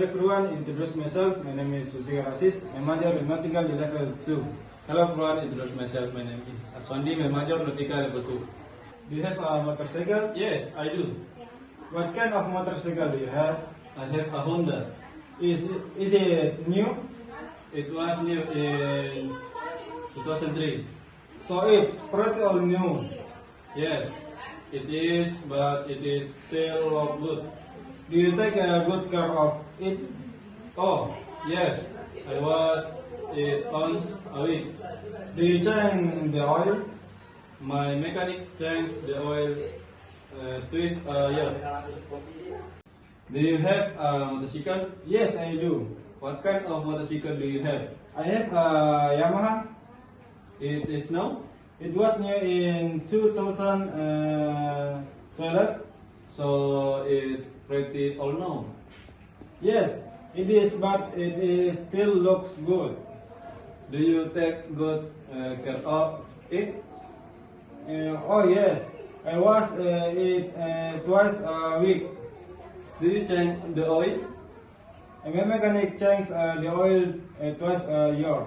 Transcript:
everyone, introduce myself. My name is Tugas. My major in nautical level 2. Hello everyone, introduce myself. My name is Aswandi, my major nautical level 2. Do you have a motorcycle? Yes, I do. What kind of motorcycle do you have? I have a Honda. Is it new? It was new in 2003. So it's pretty all new. Yes, it is, but it is still good. Do you take a good care of it? Oh, yes, I was it once a week. Do you change the oil? My mechanic changed the oil twice a year. Do you have a motorcycle? Yes, I do. What kind of motorcycle do you have? I have a Yamaha. It is now? It was new in 2012. So it's pretty old now. Yes, it is, but still looks good. Do you take good care of it? Oh yes, I wash it twice a week. Do you change the oil? My mechanic changes the oil twice a year.